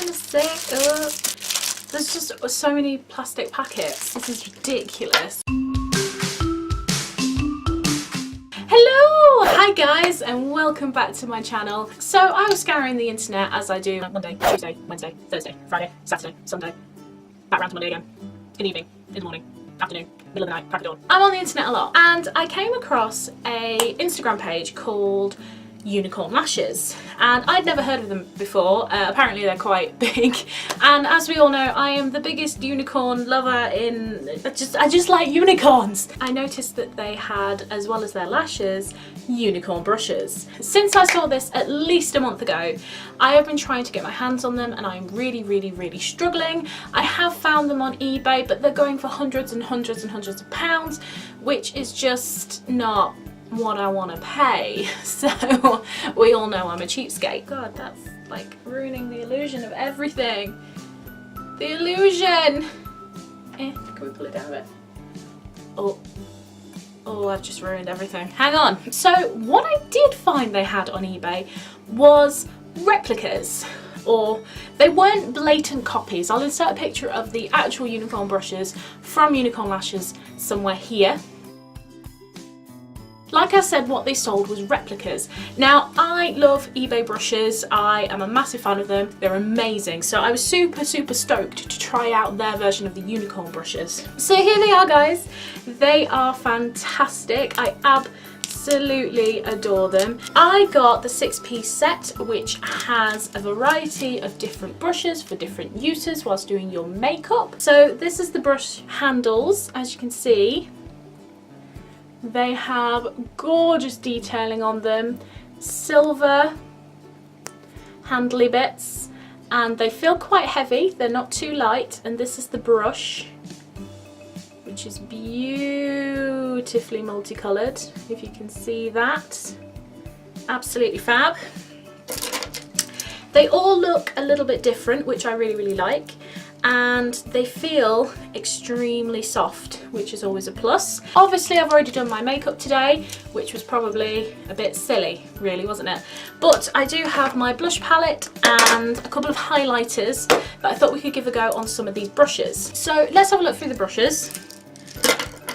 kind of sick. Ugh. There's just so many plastic packets. This is ridiculous. Hello! Hi guys, and welcome back to my channel. So I was scouring the internet as I do Monday, Tuesday, Wednesday, Thursday, Friday, Saturday, Sunday, back around to Monday again, in the evening, in the morning, afternoon, middle of the night, crack of dawn. I'm on the internet a lot, and I came across a Instagram page called Unicorn Lashes, and I'd never heard of them before. Apparently they're quite big, and as we all know, I am the biggest unicorn lover in I just like unicorns. I noticed that they had, as well as their lashes, unicorn brushes. Since I saw this at least a month ago, I have been trying to get my hands on them, and I'm really struggling. I have found them on eBay, but they're going for hundreds and hundreds and hundreds of pounds, which is just not what I want to pay. So we all know I'm a cheapskate. God, that's like ruining the illusion of everything. The illusion! Can we pull it down a bit? Oh, I've just ruined everything. Hang on. So what I did find they had on eBay was replicas. Or they weren't blatant copies. I'll insert a picture of the actual unicorn brushes from Unicorn Lashes somewhere here. Like I said, what they sold was replicas. Now, I love eBay brushes. I am a massive fan of them. They're amazing. So I was super stoked to try out their version of the unicorn brushes. So here they are, guys. They are fantastic. I absolutely adore them. I got the 6-piece set, which has a variety of different brushes for different uses whilst doing your makeup. So this is the brush handles, as you can see. They have gorgeous detailing on them, silver handly bits, and they feel quite heavy. They're not too light. And this is the brush, which is beautifully multicoloured, if you can see that. Absolutely fab. They all look a little bit different, which I really like. And they feel extremely soft, which is always a plus. Obviously, I've already done my makeup today, which was probably a bit silly, really, wasn't it? But I do have my blush palette and a couple of highlighters that I thought we could give a go on some of these brushes. So let's have a look through the brushes.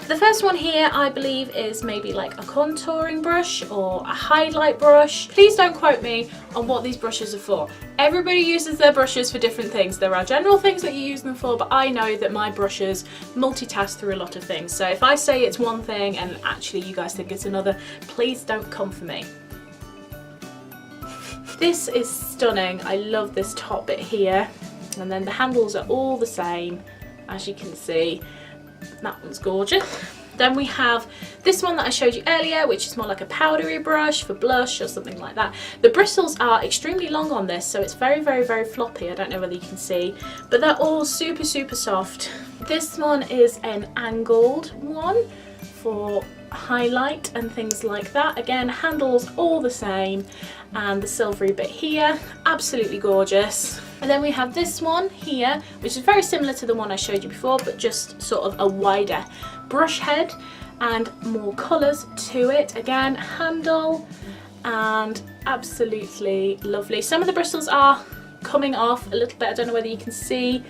The first one here, I believe, is maybe like a contouring brush or a highlight brush. Please don't quote me on what these brushes are for. Everybody uses their brushes for different things. There are general things that you use them for, but I know that my brushes multitask through a lot of things. So if I say it's one thing and actually you guys think it's another, please don't come for me. This is stunning. I love this top bit here. And then the handles are all the same, as you can see. That one's gorgeous. Then we have this one that I showed you earlier, which is more like a powdery brush for blush or something like that. The bristles are extremely long on this, so it's very floppy. I don't know whether you can see, but they're all super soft. This one is an angled one for highlight and things like that. Again, handles all the same, and the silvery bit here, absolutely gorgeous. And then we have this one here, which is very similar to the one I showed you before, but just sort of a wider brush head and more colours to it. Again, handle, and absolutely lovely. Some of the bristles are coming off a little bit. I don't know whether you can see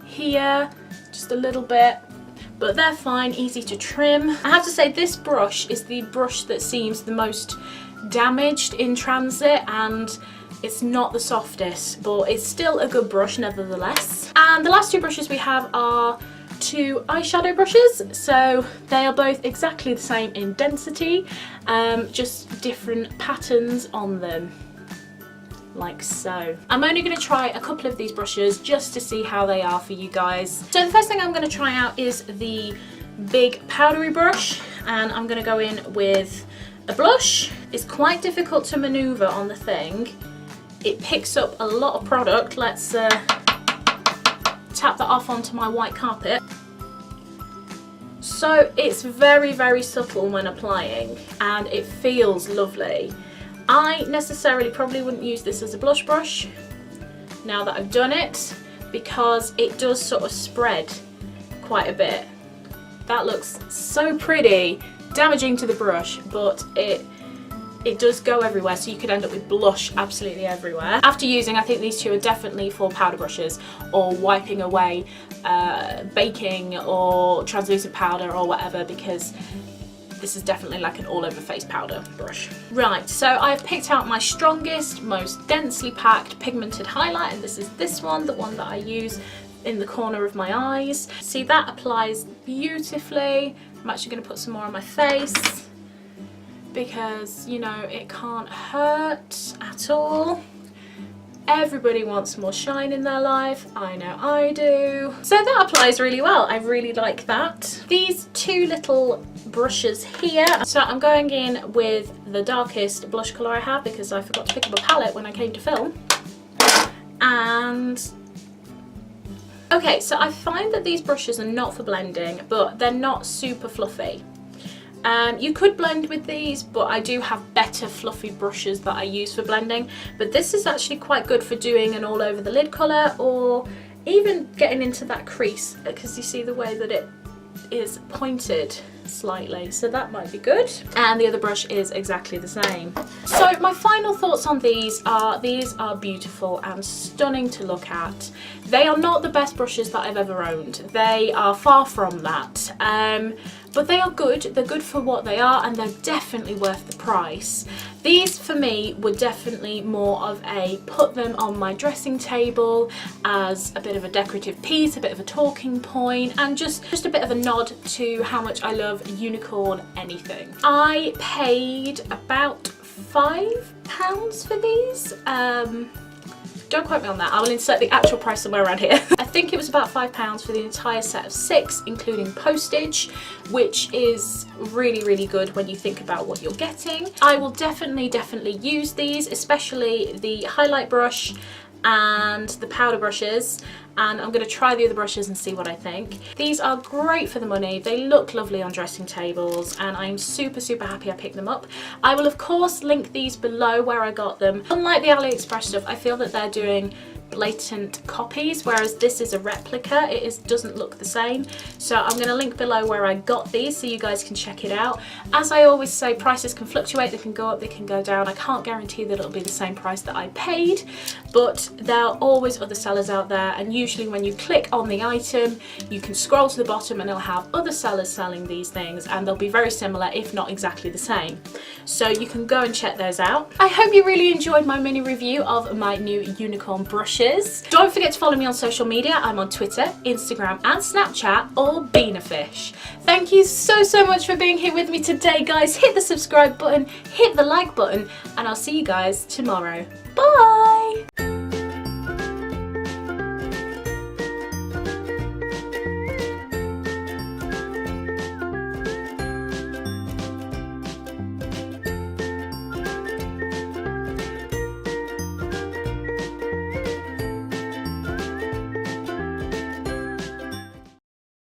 here, just a little bit, but they're fine, easy to trim. I have to say, this brush is the brush that seems the most damaged in transit, and it's not the softest, but it's still a good brush nevertheless. And the last two brushes we have are two eyeshadow brushes, so they are both exactly the same in density, just different patterns on them, like so. I'm only going to try a couple of these brushes just to see how they are for you guys. So the first thing I'm going to try out is the big powdery brush, and I'm going to go in with a blush. It's quite difficult to maneuver on the thing. It picks up a lot of product. Let's tap that off onto my white carpet. So it's very subtle when applying, and it feels lovely. I necessarily probably wouldn't use this as a blush brush now that I've done it, because it does sort of spread quite a bit. That looks so pretty, damaging to the brush, but it it does go everywhere, so you could end up with blush absolutely everywhere. After using, I think these two are definitely for powder brushes or wiping away baking or translucent powder or whatever, because this is definitely like an all over face powder brush. Right, so I've picked out my strongest, most densely packed pigmented highlight, and this is this one, the one that I use in the corner of my eyes. See, that applies beautifully. I'm actually going to put some more on my face because, you know, it can't hurt at all. Everybody wants more shine in their life. I know I do. So that applies really well. I really like that. These two little brushes here. So I'm going in with the darkest blush colour I have because I forgot to pick up a palette when I came to film. And okay, so I find that these brushes are not for blending, but they're not super fluffy. You could blend with these, but I do have better fluffy brushes that I use for blending. But this is actually quite good for doing an all over the lid colour, or even getting into that crease, because you see the way that it is pointed slightly, so that might be good. And the other brush is exactly the same. So my final thoughts on these are beautiful and stunning to look at. They are not the best brushes that I've ever owned. They are far from that. But they are good. They're good for what they are, and they're definitely worth the price. These for me were definitely more of a put them on my dressing table as a bit of a decorative piece, a bit of a talking point, and just a bit of a nod to how much I love unicorn anything. I paid about £5 for these. Don't quote me on that, I will insert the actual price somewhere around here. I think it was about £5 for the entire set of 6, including postage, which is really, really good when you think about what you're getting. I will definitely use these, especially the highlight brush and the powder brushes, and I'm going to try the other brushes and see what I think. These are great for the money. They look lovely on dressing tables, and I'm super happy I picked them up. I will of course link these below where I got them. Unlike the AliExpress stuff, I feel that they're doing blatant copies, whereas this is a replica. It doesn't look the same. So I'm going to link below where I got these so you guys can check it out. As I always say, prices can fluctuate, they can go up, they can go down. I can't guarantee that it'll be the same price that I paid, but there are always other sellers out there, and usually when you click on the item you can scroll to the bottom and it'll have other sellers selling these things, and they'll be very similar if not exactly the same. So you can go and check those out. I hope you really enjoyed my mini review of my new unicorn brushes. Don't forget to follow me on social media. I'm on Twitter, Instagram and Snapchat, all Beenafish. Thank you so much for being here with me today, guys. Hit the subscribe button, hit the like button, and I'll see you guys tomorrow. Bye!